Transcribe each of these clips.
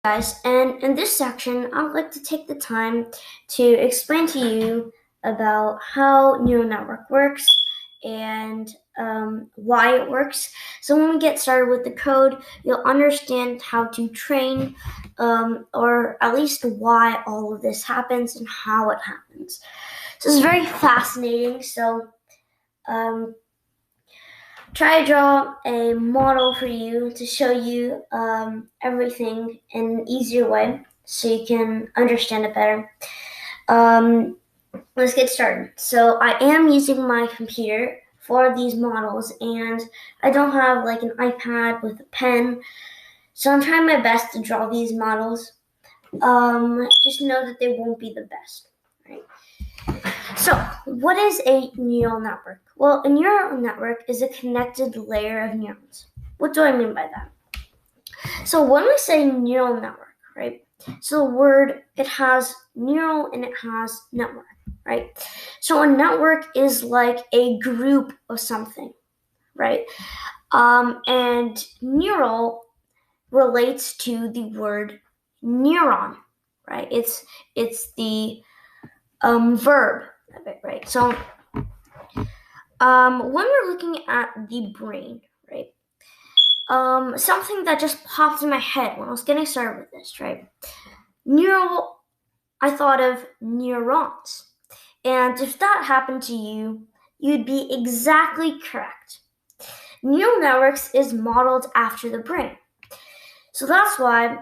Guys, and in this section, I would like to take the time to explain to you about how neural network works and why it works. So when we get started with the code, you'll understand how to train or at least why all of this happens and how it happens. So it's very fascinating. So try to draw a model for you to show you everything in an easier way so you can understand it better. Let's get started. So I am using my computer for these models, and I don't have like an iPad with a pen, so I'm trying my best to draw these models. Just know that they won't be the best, right? So, what is a neural network? Well, a neural network is a connected layer of neurons. What do I mean by that? So, when we say neural network, right? So, the word, it has neural and it has network, right? So, a network is like a group of something, right? And neural relates to the word neuron, right? It's the verb of it, right? So when we're looking at the brain, right? Something that just popped in my head when I was getting started with this, right? Neural, I thought of neurons. And if that happened to you, you'd be exactly correct. Neural networks is modeled after the brain. So that's why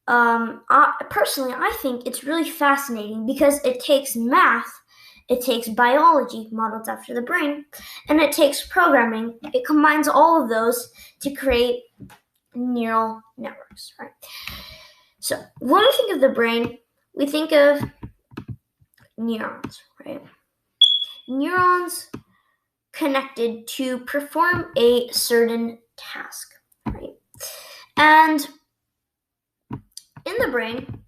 I think it's really fascinating because it takes math, it takes biology modeled after the brain, and it takes programming. It combines all of those to create neural networks, right? So when we think of the brain, we think of neurons, right? Neurons connected to perform a certain task, right? And in the brain,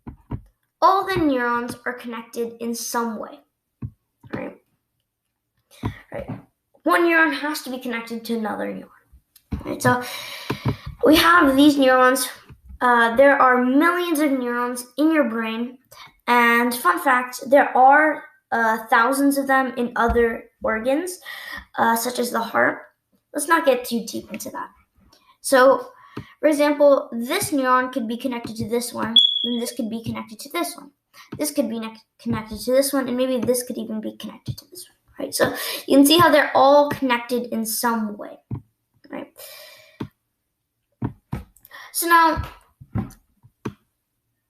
all the neurons are connected in some way, right? One neuron has to be connected to another neuron, right? So we have these neurons. There are millions of neurons in your brain, and fun fact, there are thousands of them in other organs, such as the heart. Let's not get too deep into that. So, for example, this neuron could be connected to this one, and this could be connected to this one. This could be connected to this one, and maybe this could even be connected to this one, right? So you can see how they're all connected in some way, right? So now,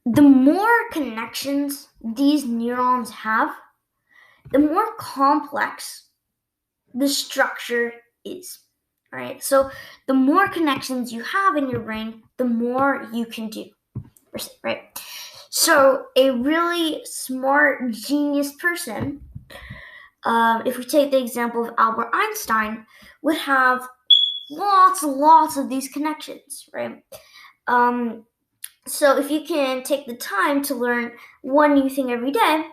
the more connections these neurons have, the more complex the structure is. Right? So the more connections you have in your brain, the more you can do, right? So a really smart, genius person, if we take the example of Albert Einstein, would have lots of these connections, right? So if you can take the time to learn one new thing every day,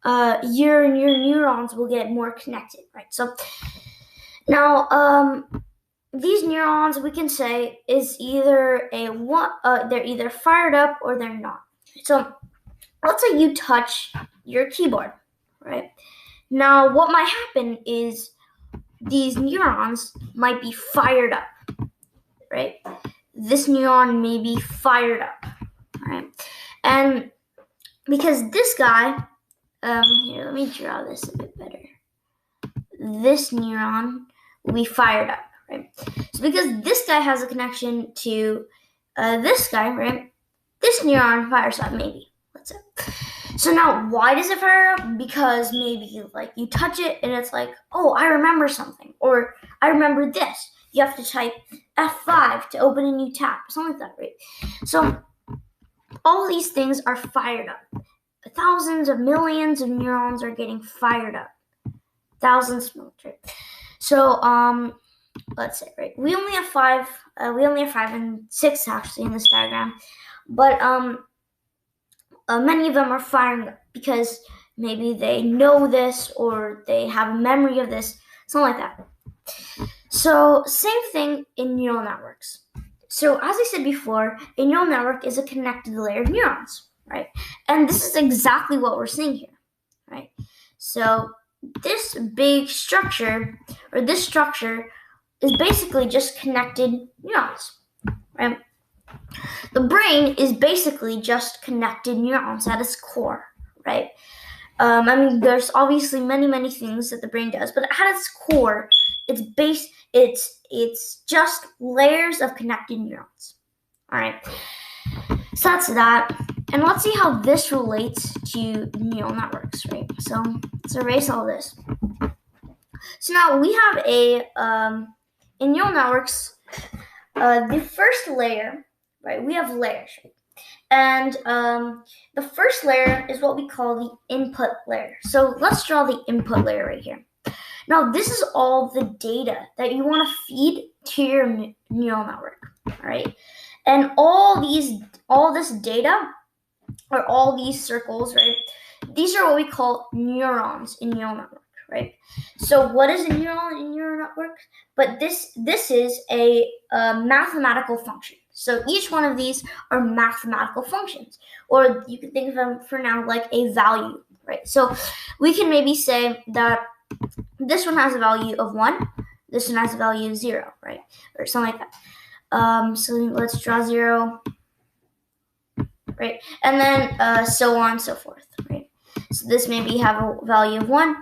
your neurons will get more connected, right? So now, these neurons, we can say, is either they're either fired up or they're not. So let's say you touch your keyboard, right? Now, what might happen is these neurons might be fired up, right? This neuron may be fired up, right? And because this guy, here, let me draw this a bit better. This neuron will be fired up, right? So because this guy has a connection to this guy, right? This neuron fires up, maybe. Let's say. So now, why does it fire up? Because maybe like you touch it and it's like, oh, I remember something, or I remember this. You have to type F5 to open a new tab, something like that, right? So all these things are fired up. Thousands of millions of neurons are getting fired up. Thousands of millions, right? So let's say, right, we only have 5 and 6 actually in this diagram, but many of them are firing up because maybe they know this or they have a memory of this, something like that. So same thing in neural networks. So as I said before, a neural network is a connected layer of neurons, right? And this is exactly what we're seeing here, right? So this big structure, or this structure, is basically just connected neurons, right? The brain is basically just connected neurons at its core, right? I mean, there's obviously many things that the brain does, but at its core, it's just layers of connected neurons. All right, so that's that, and let's see how this relates to neural networks, right? So let's erase all this. So now we have in neural networks, the first layer, right? We have layers, right? And the first layer is what we call the input layer. So let's draw the input layer right here. Now, this is all the data that you want to feed to your neural network, all right? And all this data, or all these circles, right? These are what we call neurons in neural network, right? So what is a neuron in neural network? But this is a mathematical function. So each one of these are mathematical functions, or you can think of them for now like a value, right? So we can maybe say that this one has a value of 1, this one has a value of 0, right? Or something like that. So let's draw 0, right? And then so on and so forth, right? So this maybe have a value of 1,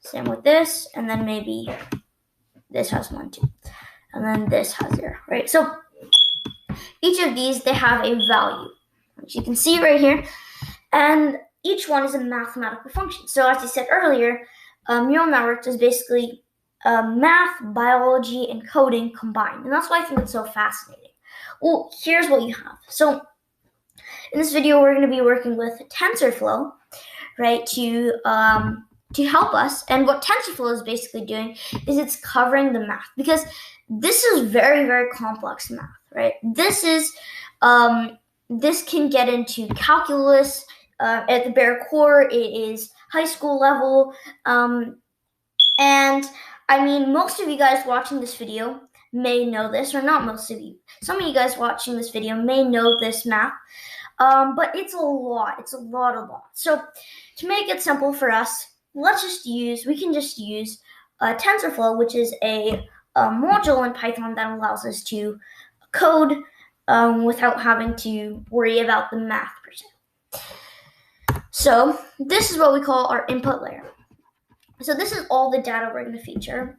same with this, and then maybe this has 1 too, and then this has 0, right? So each of these, they have a value, which you can see right here, and each one is a mathematical function. So as I said earlier, neural networks is basically math, biology, and coding combined, and that's why I think it's so fascinating. Well, here's what you have. So in this video, we're going to be working with TensorFlow, right, to help us. And what TensorFlow is basically doing is it's covering the math, because this is very complex math, right? This can get into calculus. At the bare core, it is high school level, and I mean, most of you guys watching this video may know this, or not most of you. Some of you guys watching this video may know this math, but it's a lot. It's a lot. So to make it simple for us, we can just use TensorFlow, which is a module in Python that allows us to code without having to worry about the math per se. So this is what we call our input layer. So this is all the data we're going to feature.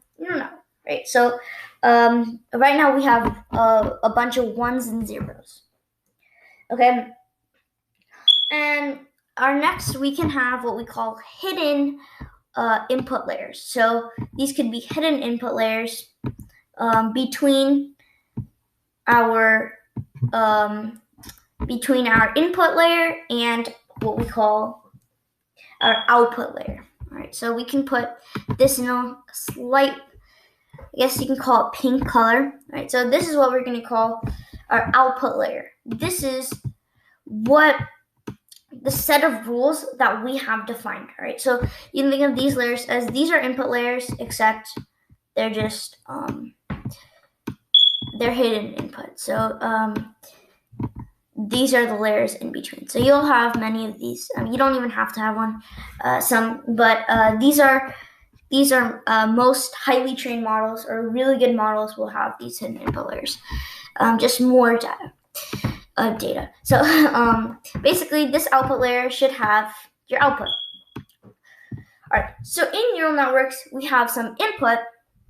Right? So right now we have a bunch of 1s and 0s. Okay. And next we can have what we call hidden input layers. So these could be hidden input layers between our input layer and what we call our output layer. All right, so we can put this in a slight, I guess you can call it pink color. All right, so this is what we're going to call our output layer. This is what the set of rules that we have defined. All right, so you can think of these layers as these are input layers, except they're just they're hidden input. So these are the layers in between. So you'll have many of these. You don't even have to have one. But these are most highly trained models, or really good models, will have these hidden input layers. Just more data. So basically, this output layer should have your output. All right. So in neural networks, we have some input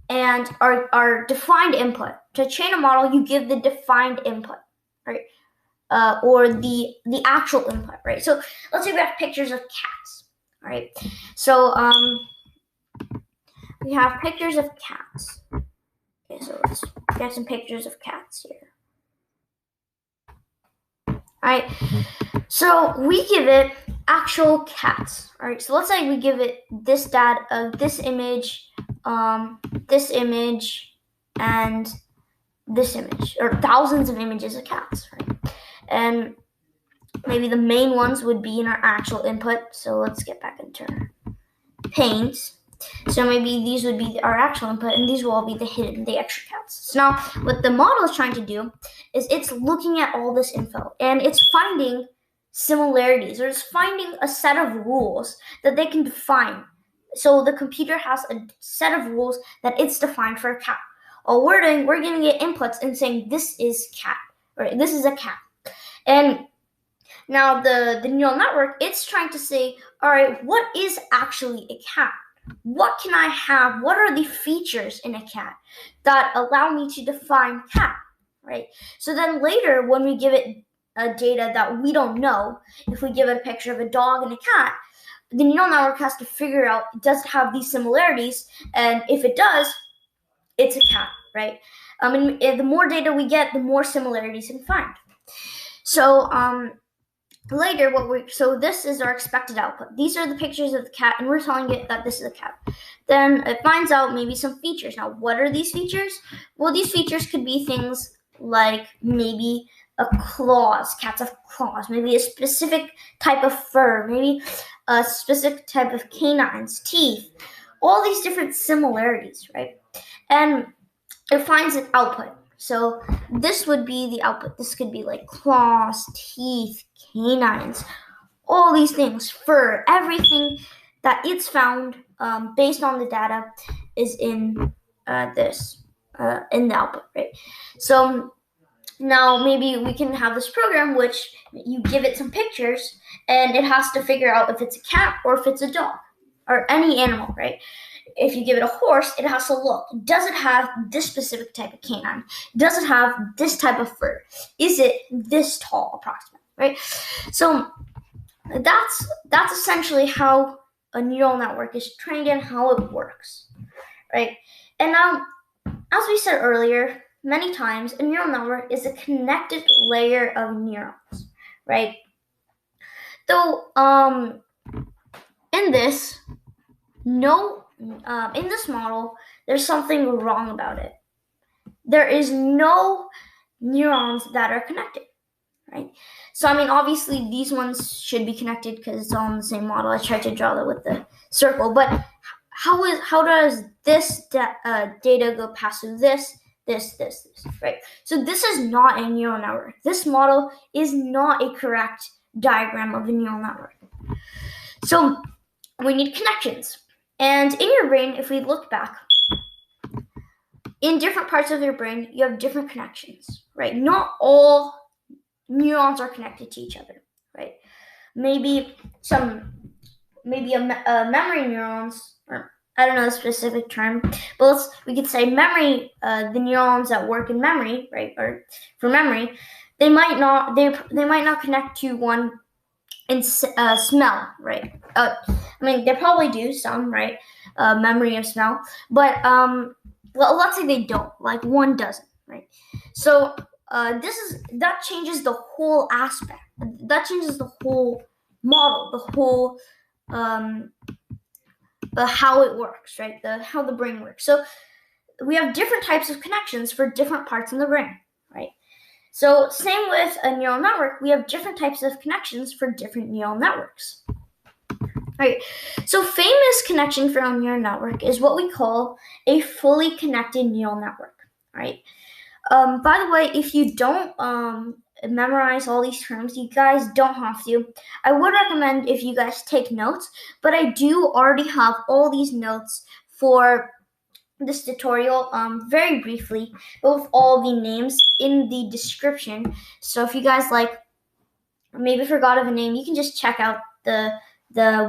and our defined input. To train a model, you give the defined input, right? Or the actual input, right? So let's say we have pictures of cats, all right? So we have pictures of cats. Okay, so let's get some pictures of cats here. All right, so we give it actual cats. All right, so let's say we give it this data, this image, and this image, or thousands of images of cats, right? And maybe the main ones would be in our actual input. So let's get back into our panes. So maybe these would be our actual input, and these will all be the extra counts. So now what the model is trying to do is it's looking at all this info, and it's finding similarities, or it's finding a set of rules that they can define. So the computer has a set of rules that it's defined for a cat. All we're doing, we're giving it inputs and saying this is cat, or this is a cat. And now the neural network, it's trying to say, all right, what is actually a cat? What can I have? What are the features in a cat that allow me to define cat, right? So then later, when we give it data that we don't know, if we give it a picture of a dog and a cat, the neural network has to figure out, does it have these similarities? And if it does, it's a cat, right? And the more data we get, the more similarities we can find. So later, so this is our expected output. These are the pictures of the cat, and we're telling it that this is a cat. Then it finds out maybe some features. Now, what are these features? Well, these features could be things like maybe claws. Cats have claws. Maybe a specific type of fur. Maybe a specific type of canines, teeth. All these different similarities, right? And it finds an output. So this would be the output. This could be like claws, teeth, canines, all these things, fur, everything that it's found based on the data is in in the output, right? So now maybe we can have this program which you give it some pictures and it has to figure out if it's a cat or if it's a dog or any animal, right? If you give it a horse, it has to look. Does it have this specific type of canine? Does it have this type of fur? Is it this tall, approximately, right? So that's essentially how a neural network is trained and how it works, right? And now, as we said earlier, many times a neural network is a connected layer of neurons, right? Though in this model, there's something wrong about it. There is no neurons that are connected, right? So, I mean, obviously these ones should be connected because it's all in the same model. I tried to draw that with the circle, but how does this data go past this, right? So this is not a neural network. This model is not a correct diagram of a neural network. So we need connections. And in your brain, if we look back, in different parts of your brain, you have different connections, right? Not all neurons are connected to each other, right? Maybe memory neurons, or I don't know the specific term, but we could say memory, the neurons that work in memory, right, or for memory, they might not connect to one in smell, right? I mean, they probably do some, right? Memory of smell, but well, let's say they don't, like one doesn't, right? So that changes the whole aspect. That changes the whole model, the whole how it works, right? How the brain works. So we have different types of connections for different parts in the brain, right? So same with a neural network, we have different types of connections for different neural networks. Right. So famous connection for a neural network is what we call a fully connected neural network, right? By the way, if you don't memorize all these terms, you guys don't have to. I would recommend if you guys take notes, but I do already have all these notes for this tutorial very briefly, but with all the names in the description. So if you guys maybe forgot of a name, you can just check out the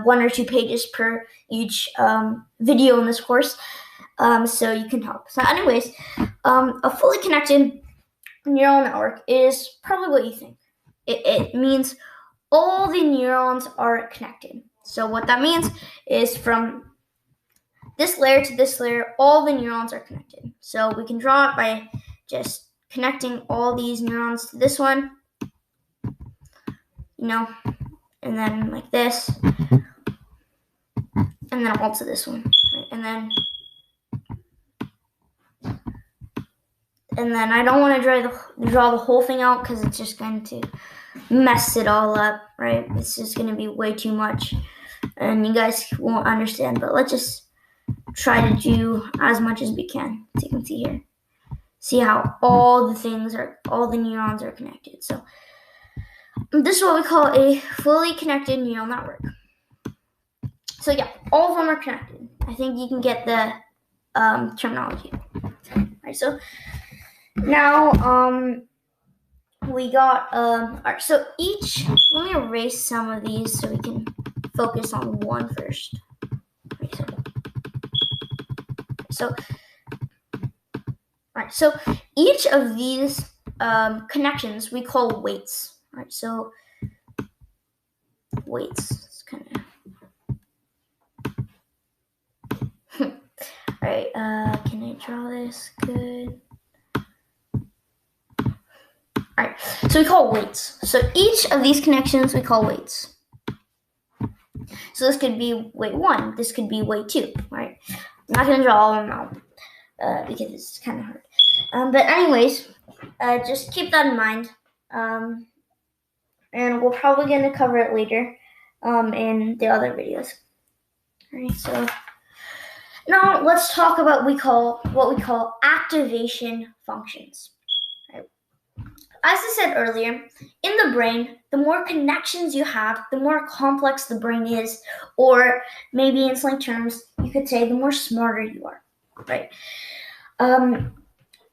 1 or 2 pages per each video in this course, so you can help. So anyways, a fully connected neural network is probably what you think. It means all the neurons are connected. So what that means is from this layer to this layer, all the neurons are connected. So we can draw it by just connecting all these neurons to this one, and then like this, and then all to this one, right? And then I don't want to draw the whole thing out because it's just going to mess it all up, right? It's just going to be way too much, and you guys won't understand. But let's just try to do as much as we can. As you can see here. See how all the neurons are connected. So this is what we call a fully connected neural network. So yeah, all of them are connected. I think you can get the terminology. All right, so now we got all right. So let me erase some of these so we can focus on one first. So all right, so each of these connections we call weights. All right, so weights. It's kind of all right. Can I draw this good? All right, so we call weights. So each of these connections we call weights. So this could be weight 1. This could be weight 2. Right? I'm not gonna draw all of them out because it's kind of hard. But anyways, just keep that in mind. And we're probably gonna cover it later in the other videos. All right, so now let's talk about what we call activation functions. Right? As I said earlier, in the brain, the more connections you have, the more complex the brain is, or maybe in slang terms, you could say the more smarter you are, right? And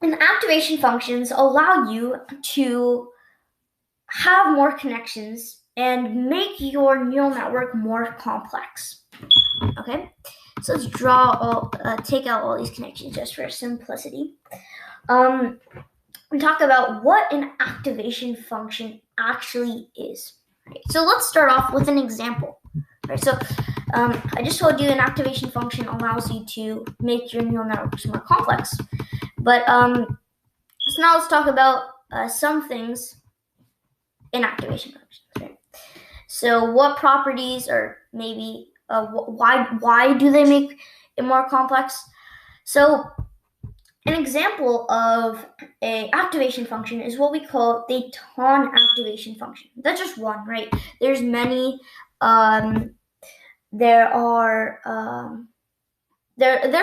activation functions allow you to have more connections and make your neural network more complex. Okay, so let's take out all these connections just for simplicity. We talk about what an activation function actually is. Right, so let's start off with an example. Right, so I just told you an activation function allows you to make your neural networks more complex. But so now let's talk about some things in activation functions. Right? So what properties, or maybe why do they make it more complex? So an example of an activation function is what we call the tone activation function. That's just one, right? There's many. There's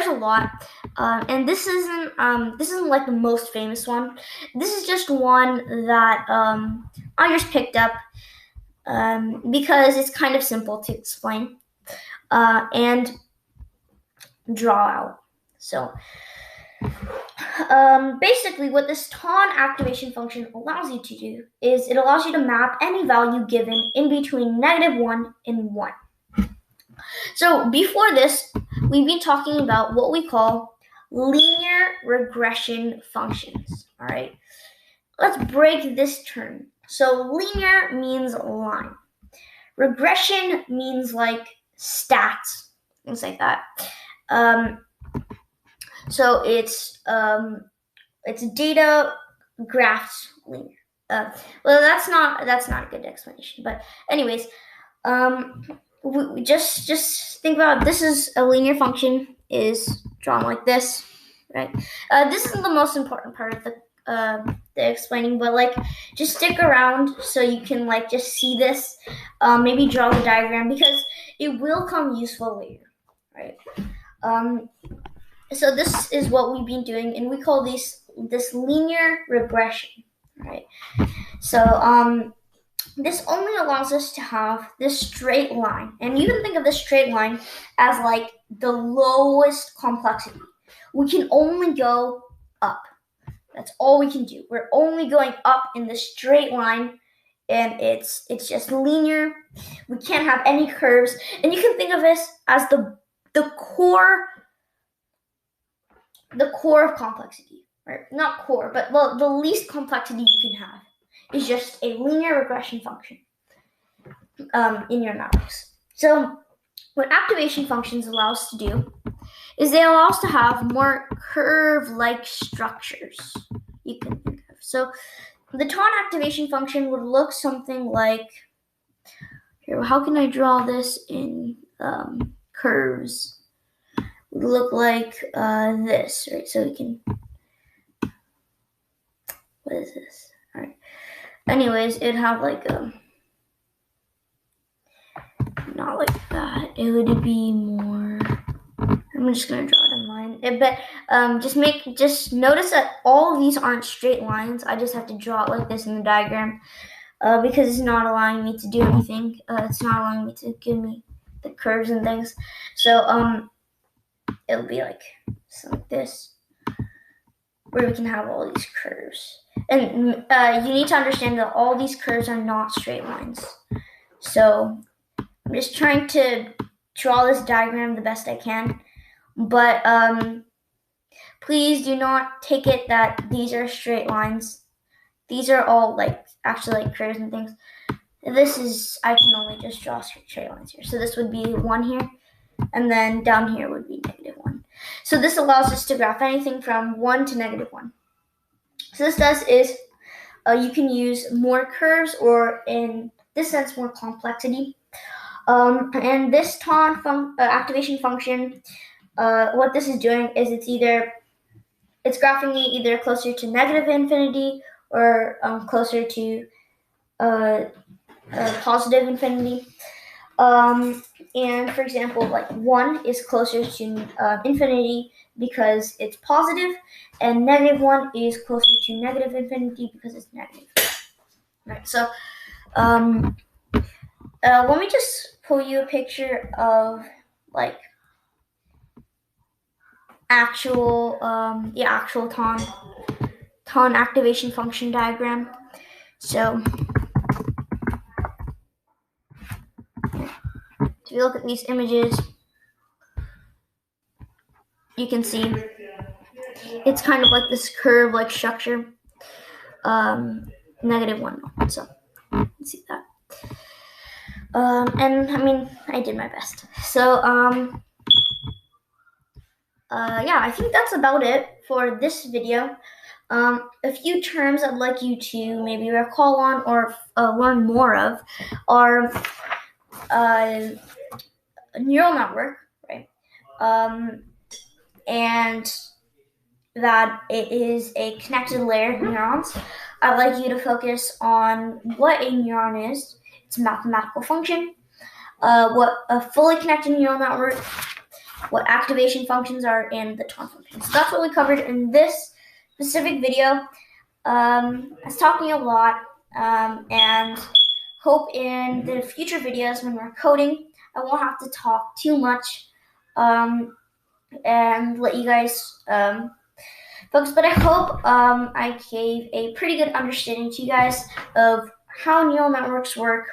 a lot, and this isn't like the most famous one. This is just one that I just picked up because it's kind of simple to explain and draw out. So basically what this tone activation function allows you to do is it allows you to map any value given in between -1 and 1. So before this, we've been talking about what we call linear regression functions. All right, let's break this term. So linear means line. Regression means like stats, things like that. So it's data graphs linear. Well, that's not a good explanation. But anyways, we just think about this is a linear function is drawn like this, right? This isn't the most important part of the explaining, but like just stick around so you can like just see this. Maybe draw the diagram because it will come useful later, right? So this is what we've been doing, and we call this linear regression, right? So this only allows us to have this straight line, and you can think of this straight line as like the lowest complexity. We can only go up. That's all we can do. We're only going up in the straight line, and it's just linear. We can't have any curves, and you can think of this as the core of complexity, right? Not core, but the least complexity you can have is just a linear regression function in your networks. So what activation functions allow us to do is they allow us to have more curve-like structures you can think of. So the tone activation function would look something like, here, how can I draw this in curves? Would look like this, right? So we can, what is this? All right. Anyways, it'd have like not like that. It would be more I'm just gonna draw it in line. But just notice that all of these aren't straight lines. I just have to draw it like this in the diagram because it's not allowing me to do anything. It's not allowing me to give me the curves and things. So it'll be like something like this, where we can have all these curves. And you need to understand that all these curves are not straight lines. So I'm just trying to draw this diagram the best I can. But please do not take it that these are straight lines. These are all actually curves and things. I can only just draw straight lines here. So this would be 1 here, and then down here would be -1. So this allows us to graph anything from 1 to -1. So this does is you can use more curves, or in this sense, more complexity. And this activation function, what this is doing is it's graphing me either closer to -infinity or closer to positive infinity. And for example, 1 is closer to infinity because it's positive, and -1 is closer to -infinity because it's negative. Right. So let me just pull you a picture of actual ton activation function diagram. So if you look at these images, you can see it's kind of like this curve-like structure. -1. So you can see that. And I mean, I did my best. So yeah, I think that's about it for this video. A few terms I'd like you to maybe recall on or learn more of are a neural network, right? And that it is a connected layer of neurons. I'd like you to focus on what a neuron is, its mathematical function, what a fully connected neural network, what activation functions are, and the ton functions. So that's what we covered in this specific video. I was talking a lot, and hope in the future videos when we're coding, I won't have to talk too much and let you guys focus. But I hope I gave a pretty good understanding to you guys of how neural networks work,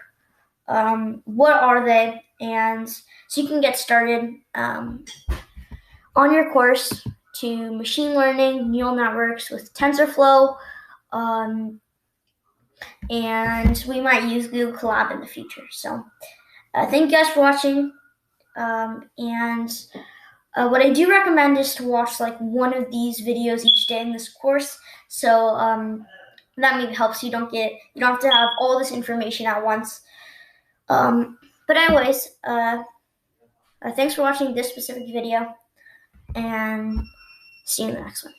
what are they, and so you can get started on your course to machine learning, neural networks with TensorFlow, and we might use Google Colab in the future. So thank you guys for watching, and what I do recommend is to watch one of these videos each day in this course. So that maybe helps you. You don't have to have all this information at once. But anyways, thanks for watching this specific video, and see you in the next one.